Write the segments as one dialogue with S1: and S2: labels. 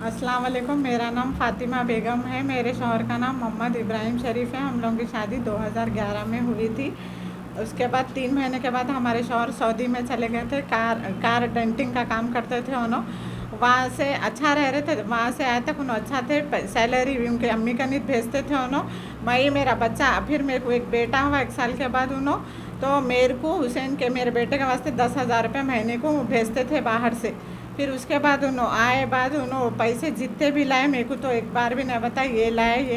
S1: अस्सलाम वालेकुम। मेरा नाम फ़ातिमा बेगम है। मेरे शौहर का नाम मोहम्मद इब्राहिम शरीफ है। हम लोगों की शादी 2011 में हुई थी। उसके बाद 3 महीने के बाद हमारे शौहर सऊदी में चले गए थे। कार डेंटिंग का काम करते थे उन्होंने। वहाँ से अच्छा रह रहे थे। वहाँ से आए तक उन्होंने अच्छा थे, सैलरी भी उनके अम्मी का नहीं भेजते थे उन्होंने। मैं मेरा बच्चा, फिर मेरे को एक बेटा हुआ 1 साल के बाद उन्होंने। तो मेरे को हुसैन के मेरे बेटे के वास्ते 10,000 रुपये महीने को भेजते थे बाहर से। फिर उसके बाद उन्होंने आए बाद उन्होंने पैसे जितने भी लाए, मेरे को तो एक बार भी नहीं बताया ये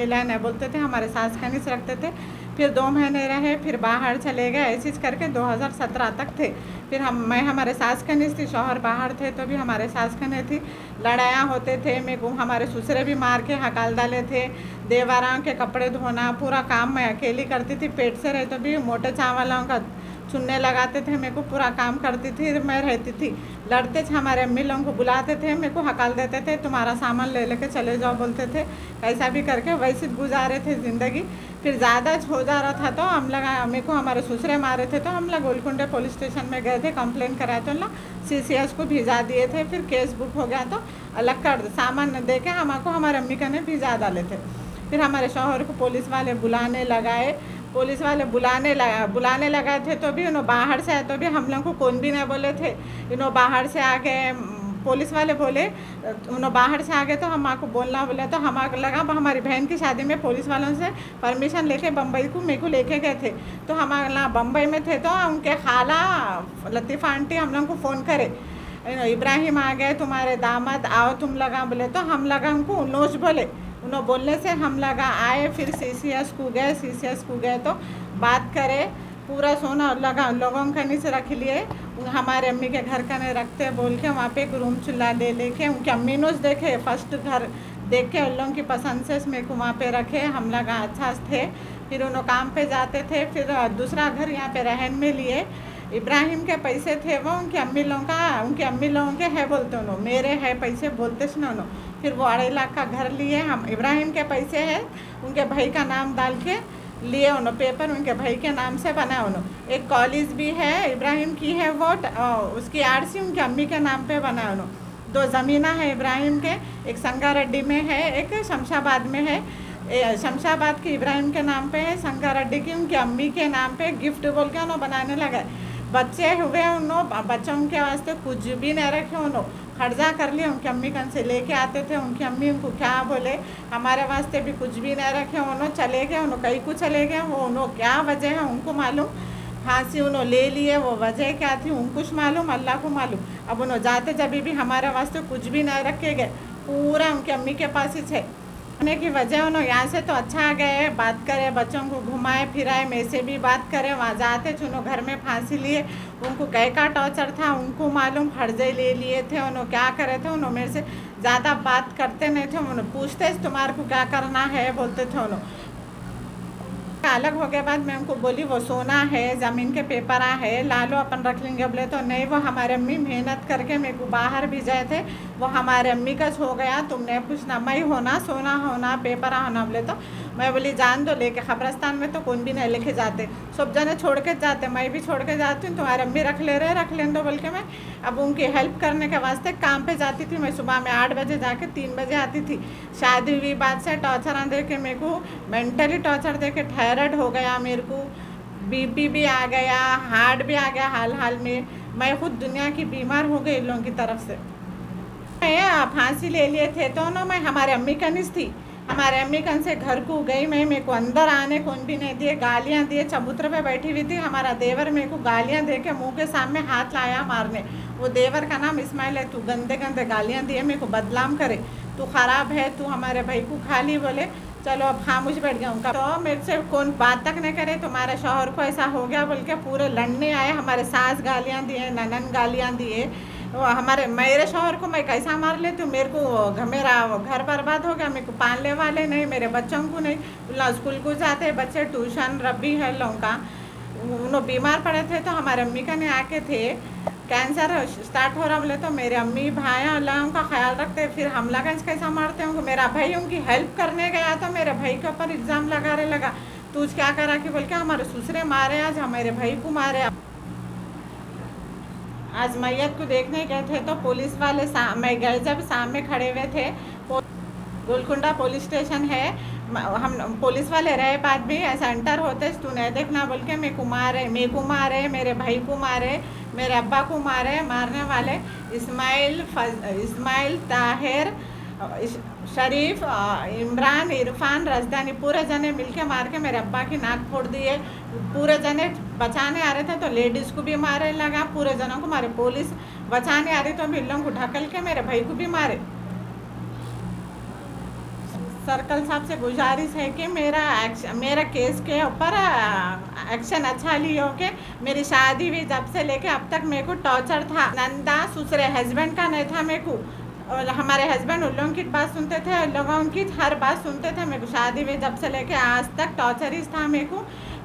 S1: लाए नहीं बोलते थे। हमारे सास का नहीं रखते थे। फिर 2 महीने रहे, फिर बाहर चले गए। ऐसे करके 2017 तक थे। फिर मैं हमारे सास का नहीं थी, शौहर बाहर थे तो भी हमारे सास का नहीं थी। लड़ाइयाँ होते थे। मेरे को हमारे ससुरे भी मार के हकाल डाले थे। देवरां के कपड़े धोना पूरा काम मैं अकेली करती थी। पेट से रहे तो भी मोटे चावलों का चुनने लगाते थे। मेरे को पूरा काम करती थी, मैं रहती थी। लड़ते थे, हमारे अम्मी लोगों को बुलाते थे, मेरे को हकाल देते थे, तुम्हारा सामान ले लेके चले जाओ बोलते थे। कैसा भी करके वैसे गुजारे थे ज़िंदगी। फिर ज़्यादा हो जा रहा था तो हम लोग, मेरे को हमारे ससुरे मारे थे तो हम लोग गोलकुंडे पुलिस स्टेशन में गए थे, कंप्लेंट कराए तो ना CCS को भिजा दिए थे। फिर केस बुक हो गया तो अलग कर सामान दे के हमको हमारे अम्मी का ने भिजा डाले थे। फिर हमारे शौहर को पुलिस वाले बुलाने लगाए। पुलिस वाले बुलाने लगाए थे तो भी उन्होंने बाहर से आए तो भी हम लोग को कौन भी नहीं बोले थे। इन्हों बाहर से आ गए, पुलिस वाले बोले उन्होंने बाहर से आ गए तो हम आपको बोलना बोले तो हमारे लगा हमारी बहन की शादी में पुलिस वालों से परमिशन लेके बम्बई को मेरे को लेके गए थे। तो हम बम्बई में थे तो उनके खाला लतीफ़ा आंटी हम लोग को फ़ोन करे, इब्राहिम आ गए तुम्हारे दामाद, आओ तुम लगा बोले तो हम लगा उनको नोच बोले। उन्होंने बोलने से हम लगा आए। फिर CCS को गए तो बात करे, पूरा सोना लगा लोगों का नहीं से रख लिए। हमारे अम्मी के घर का नहीं रखते बोल के वहाँ पे एक रूम चूल्हा ले लेके उनके अम्मी नोच देखे, फर्स्ट घर देख के उन लोगों की पसंद से मेरे को वहाँ पे रखे। हम लोग अच्छा थे। फिर उन्होंने काम पे जाते थे। फिर दूसरा घर यहाँ पे रहन में लिए। इब्राहिम के पैसे थे वो उनके अम्मी लोगों के है बोलते उन्होंने, मेरे है पैसे बोलते सुनो उन्होंने। फिर वो 2.5 लाख का घर लिए। हम इब्राहिम के पैसे है उनके भाई का नाम डाल के लिए उन्होंने, पेपर उनके भाई के नाम से बना उन्होंने। एक कॉलेज भी है इब्राहिम की है वो, उसकी RC उनके अम्मी के नाम पे बना उन्होंने। 2 ज़मीना है इब्राहिम के, एक संगारेड्डी में है, एक शमशाबाद में है। शमशाबाद की इब्राहिम के नाम पे है, संगारेड्डी की उनकी अम्मी के नाम पे गिफ्ट बोल के उन्होंने बनाने लगा। बच्चे हुए उन्होंने, बच्चों के वास्ते कुछ भी नहीं रखे उन्होंने, खर्चा कर लिया। उनकी अम्मी कन से लेके आते थे, उनकी अम्मी उनको क्या बोले, हमारे वास्ते भी कुछ भी नहीं रखे उन्होंने। चले गए उन्होंने, कहीं को चले गए, वो उन्होंने क्या वजह है उनको मालूम। फांसी उन्होंने ले लिए, वो वजह क्या थी उनको मालूम, अल्लाह को मालूम। अब उन्होंने जाते जब भी हमारे वास्ते कुछ भी नहीं रखे गए, पूरा उनकी अम्मी के पास ही थे। आने की वजह उन्होंने यहाँ से तो अच्छा गए, बात करे, बच्चों को घुमाए फिराए, मेरे से भी बात करे। वहाँ जाते थे उन्होंने घर में फांसी लिए, उनको कह का टॉर्चर था उनको मालूम, फर्जे ले लिए थे उन्होंने, क्या करे थे उन्होंने। मेरे से ज़्यादा बात करते नहीं थे उन्होंने, पूछते तुम्हारे को क्या करना है बोलते थे उन्होंने। अलग हो गए बाद मैं उनको बोली वो सोना है, ज़मीन के पेपर है, ला लो अपन रख लेंगे बोले तो नहीं। वो हमारे अम्मी मेहनत करके मेरे को बाहर भी जाए थे, वो हमारे अम्मी का हो गया, तुमने पूछना मैं होना सोना होना पेपर होना बोले तो मैं बोली जान दो, लेके खबरस्तान में तो कौन भी नहीं लेके जाते, सब जने छोड़ के जाते, मैं भी छोड़ के जाती हूँ, तुम्हारे अम्मी रख ले रहे रख लें दो बोल के मैं अब उनकी हेल्प करने के वास्ते काम पे जाती थी। मैं सुबह में 8 बजे जाके 3 बजे आती थी। शादी हुई बात से टॉर्चर दे के मेरे को मेंटली टॉर्चर दे के थायराइड हो गया, मेरे को BP भी आ गया, हार्ट भी आ गया हाल में। मैं खुद दुनिया की बीमार हो गई इन लोगों की तरफ से। मैं फांसी ले लिए थे तो ना मैं हमारे अम्मी कनिस थी, हमारे अम्मी कन से घर को गई मैं, मेरे को अंदर आने कौन भी नहीं दिए, गालियाँ दिए। चबूतरे पे बैठी हुई थी, हमारा देवर मेरे को गालियाँ दे के मुँह के सामने हाथ लाया मारने। वो देवर का नाम इस्माइल है। तू गंदे गंदे गालियाँ दिए मेरे को, बदनाम करे, तू ख़राब है, तू हमारे भाई को खा ली बोले। चलो अब खामोश बैठ गया उनका, तो मेरे से कौन बात तक नहीं करे। तुम्हारे शौहर को ऐसा हो गया बोल के पूरे लड़ने आए। हमारे सास गालियाँ दिए, ननन गालियाँ दिए। वो हमारे मेरे शौहर को मैं कैसा मार लेती हूँ, मेरे को मेरा घर बर्बाद हो गया, मेरे को पालने वाले नहीं, मेरे बच्चों को नहीं, स्कूल को जाते बच्चे, ट्यूशन रबी है लोगों का। उन्होंने बीमार पड़े थे तो हमारे अम्मी का नहीं आके थे, कैंसर स्टार्ट हो रहा बोले तो मेरे अम्मी भाई अल्लाह उनका ख्याल रखते। फिर हमला गंज कैसा मारते होंगे। मेरा भाई उनकी हेल्प करने गया तो मेरे भाई के ऊपर इल्ज़ाम लगाने लगा, तू क्या करा कि बोल के हमारे ससुरे मारे, आज हमारे भाई को मारे। आज मैयत को देखने गए थे तो पुलिस वाले मैं गए जब सामने खड़े हुए थे गोलकुंडा पुलिस स्टेशन है। हम पुलिस वाले रहे बाद भी ऐसा एंटर होते तू नहीं देखना बोल के मैं को मारे, मेरे भाई को मारे, मेरे अब्बा को मारे। मारने वाले इस्माइल ताहिर, शरीफ, इमरान, इरफान, रजदानी पूरे जने मिलके मार के मेरे अब्बा की नाक फोड़ दिए। पूरे जने बचाने आ रहे थे तो लेडीज़ को भी मारे लगा, पूरे जनों को मारे। पुलिस बचाने आ रही तो हम इन लोगों को ढकल के मेरे भाई को भी मारे। सर्कल साहब से गुजारिश है कि मेरा केस के ऊपर एक्शन अच्छा लियो के। मेरी शादी हुई जब से लेके अब तक मेरे को टॉर्चर था। नंदा दूसरे हस्बैंड का नहीं था मेरे को, और हमारे हस्बैंड उन लोगों की बात सुनते थे, उन लोगों की हर बात सुनते थे। मेरे को शादी हुई जब से लेके आज तक टॉर्चर ही था मेरे को।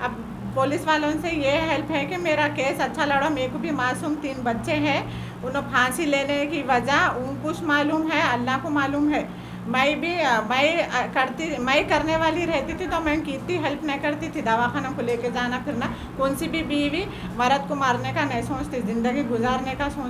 S1: अब पुलिस वालों से ये हेल्प है कि मेरा केस अच्छा लड़ो। मेरे को भी मासूम 3 बच्चे हैं, उन्हें फांसी लेने की वजह उनको कुछ मालूम है, अल्लाह को मालूम है। मैं करने वाली रहती थी तो मैं कितनी हेल्प नहीं करती थी। दवाखाना को लेके जाना फिरना, कौन सी भी बीवी मर्द को मारने का नहीं सोचती, ज़िंदगी गुजारने का सोच